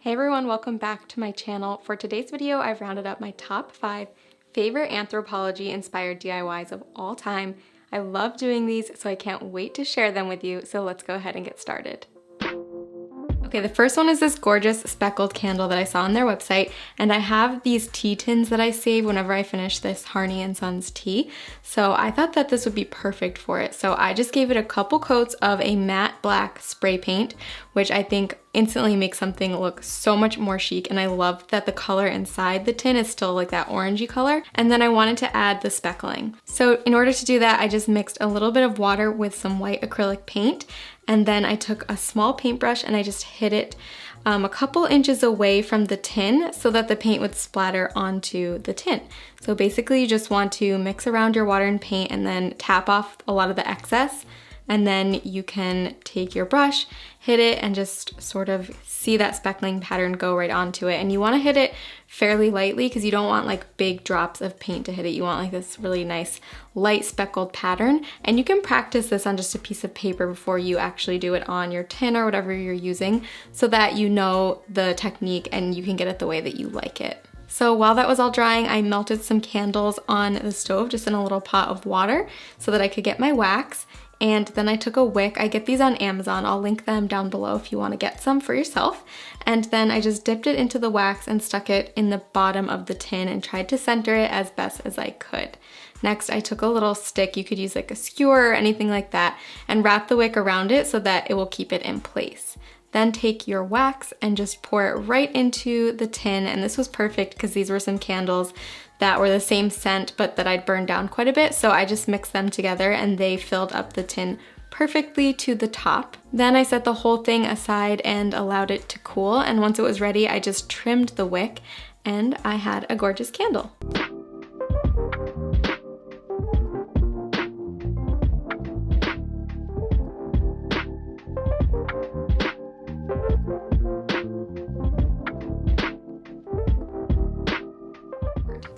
Hey everyone, welcome back to my channel. For today's video, I've rounded up my top 5 favorite Anthropologie inspired DIYs of all time. I love doing these, so I can't wait to share them with you, so let's go ahead and get started. Okay, the first one is this gorgeous speckled candle that I saw on their website, and I have these tea tins that I save whenever I finish this Harney & Sons tea, so I thought that this would be perfect for it. So I just gave it a couple coats of a matte black spray paint, which I think instantly makes something look so much more chic, and I love that the color inside the tin is still like that orangey color. And then I wanted to add the speckling. So in order to do that, I just mixed a little bit of water with some white acrylic paint, and then I took a small paintbrush and I just hid it a couple inches away from the tin so that the paint would splatter onto the tin. So basically you just want to mix around your water and paint and then tap off a lot of the excess. And then you can take your brush, hit it, and just sort of see that speckling pattern go right onto it. And you want to hit it fairly lightly because you don't want like big drops of paint to hit it. You want like this really nice light speckled pattern. And you can practice this on just a piece of paper before you actually do it on your tin or whatever you're using so that you know the technique and you can get it the way that you like it. So while that was all drying, I melted some candles on the stove just in a little pot of water so that I could get my wax. And then I took a wick. I get these on Amazon. I'll link them down below if you want to get some for yourself. And then I just dipped it into the wax and stuck it in the bottom of the tin and tried to center it as best as I could. Next, I took a little stick, you could use like a skewer or anything like that, and wrap the wick around it so that it will keep it in place. Then take your wax and just pour it right into the tin. And this was perfect because these were some candles that were the same scent but that I'd burned down quite a bit. So I just mixed them together and they filled up the tin perfectly to the top. Then I set the whole thing aside and allowed it to cool. And once it was ready, I just trimmed the wick and I had a gorgeous candle.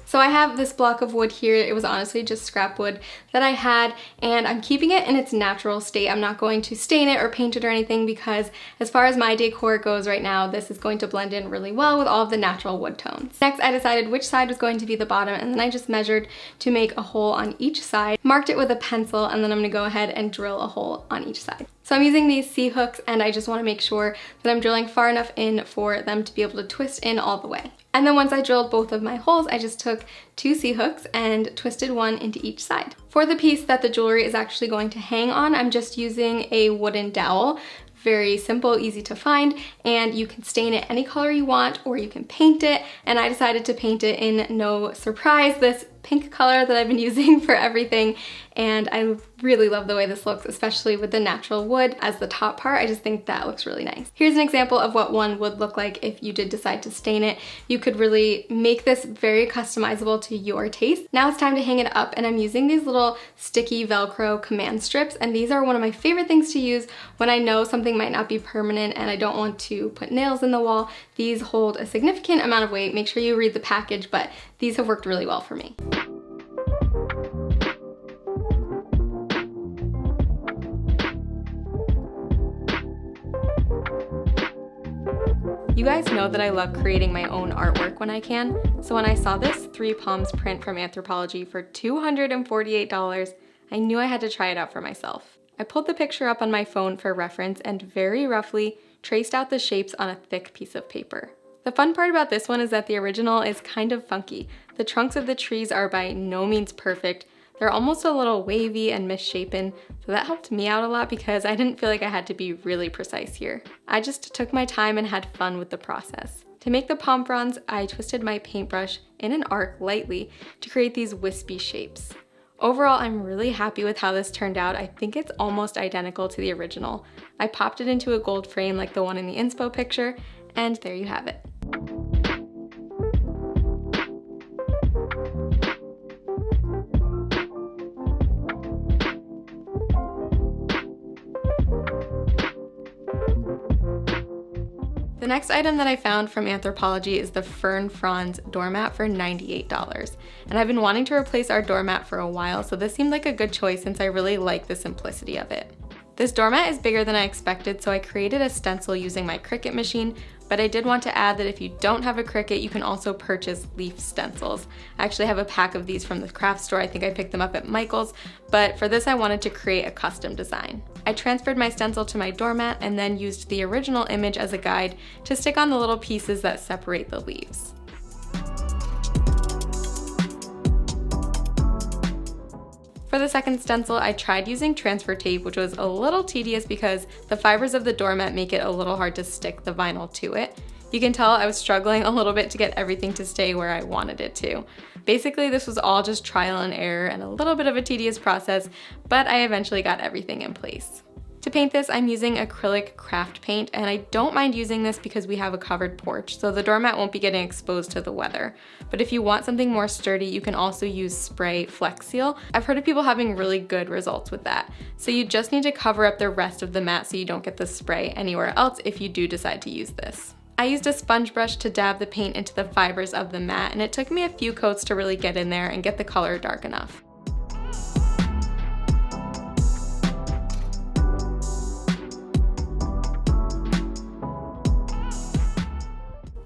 So I have this block of wood here. It was honestly just scrap wood that I had, and I'm keeping it in its natural state. I'm not going to stain it or paint it or anything because as far as my decor goes right now, this is going to blend in really well with all of the natural wood tones. Next, I decided which side was going to be the bottom, and then I just measured to make a hole on each side, marked it with a pencil, and then I'm gonna go ahead and drill a hole on each side. So I'm using these C-hooks, and I just wanna make sure that I'm drilling far enough in for them to be able to twist in all the way. And then once I drilled both of my holes, I just took 2 C-hooks and twisted one into each side. For the piece that the jewelry is actually going to hang on, I'm just using a wooden dowel. Very simple, easy to find, and you can stain it any color you want or you can paint it, and I decided to paint it in No Surprise, this pink color that I've been using for everything, and I really love the way this looks, especially with the natural wood as the top part. I just think that looks really nice. Here's an example of what one would look like if you did decide to stain it. You could really make this very customizable to your taste. Now it's time to hang it up, and I'm using these little sticky Velcro command strips, and these are one of my favorite things to use when I know something might not be permanent and I don't want to put nails in the wall. These hold a significant amount of weight. Make sure you read the package, but these have worked really well for me. You guys know that I love creating my own artwork when I can, so when I saw this 3 Palms print from Anthropologie for $248, I knew I had to try it out for myself. I pulled the picture up on my phone for reference and very roughly traced out the shapes on a thick piece of paper. The fun part about this one is that the original is kind of funky. The trunks of the trees are by no means perfect. They're almost a little wavy and misshapen, so that helped me out a lot because I didn't feel like I had to be really precise here. I just took my time and had fun with the process. To make the palm fronds, I twisted my paintbrush in an arc lightly to create these wispy shapes. Overall, I'm really happy with how this turned out. I think it's almost identical to the original. I popped it into a gold frame like the one in the inspo picture, and there you have it. The next item that I found from Anthropologie is the Fern Doormat for $98. And I've been wanting to replace our doormat for a while, so this seemed like a good choice since I really like the simplicity of it. This doormat is bigger than I expected, so I created a stencil using my Cricut machine, But I did want to add that if you don't have a Cricut, you can also purchase leaf stencils. I actually have a pack of these from the craft store. I think I picked them up at Michael's, but for this I wanted to create a custom design. I transferred my stencil to my doormat and then used the original image as a guide to stick on the little pieces that separate the leaves. For the second stencil, I tried using transfer tape, which was a little tedious because the fibers of the doormat make it a little hard to stick the vinyl to it. You can tell I was struggling a little bit to get everything to stay where I wanted it to. Basically, this was all just trial and error and a little bit of a tedious process, but I eventually got everything in place. To paint this, I'm using acrylic craft paint, and I don't mind using this because we have a covered porch, so the doormat won't be getting exposed to the weather. But if you want something more sturdy, you can also use spray Flex Seal. I've heard of people having really good results with that. So you just need to cover up the rest of the mat so you don't get the spray anywhere else if you do decide to use this. I used a sponge brush to dab the paint into the fibers of the mat, and it took me a few coats to really get in there and get the color dark enough.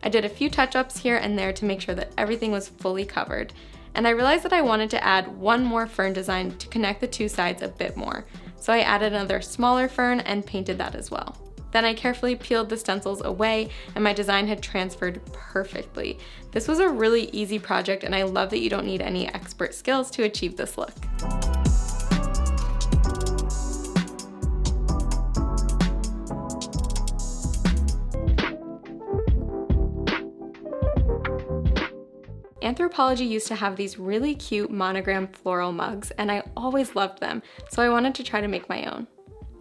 I did a few touch-ups here and there to make sure that everything was fully covered. And I realized that I wanted to add one more fern design to connect the two sides a bit more. So I added another smaller fern and painted that as well. Then I carefully peeled the stencils away and my design had transferred perfectly. This was a really easy project and I love that you don't need any expert skills to achieve this look. Anthropologie used to have these really cute monogram floral mugs, and I always loved them, so I wanted to try to make my own.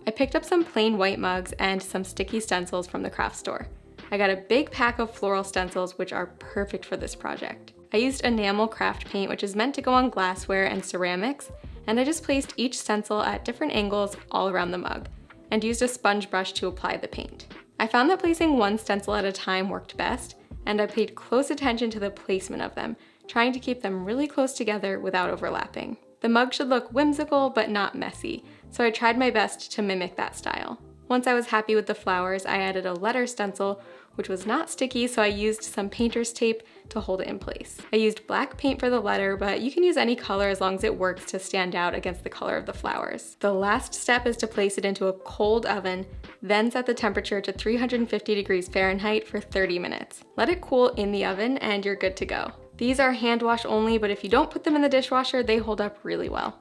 I picked up some plain white mugs and some sticky stencils from the craft store. I got a big pack of floral stencils, which are perfect for this project. I used enamel craft paint, which is meant to go on glassware and ceramics, and I just placed each stencil at different angles all around the mug, and used a sponge brush to apply the paint. I found that placing one stencil at a time worked best, and I paid close attention to the placement of them, trying to keep them really close together without overlapping. The mug should look whimsical but not messy, so I tried my best to mimic that style. Once I was happy with the flowers, I added a letter stencil, which was not sticky, so I used some painter's tape to hold it in place. I used black paint for the letter, but you can use any color as long as it works to stand out against the color of the flowers. The last step is to place it into a cold oven, then set the temperature to 350 degrees Fahrenheit for 30 minutes. Let it cool in the oven and you're good to go. These are hand wash only, but if you don't put them in the dishwasher, they hold up really well.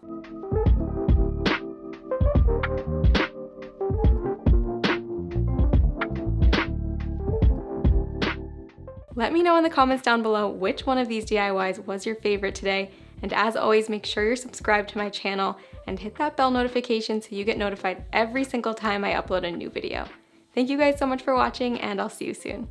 Let me know in the comments down below which one of these DIYs was your favorite today, and as always, make sure you're subscribed to my channel and hit that bell notification so you get notified every single time I upload a new video. Thank you guys so much for watching, and I'll see you soon.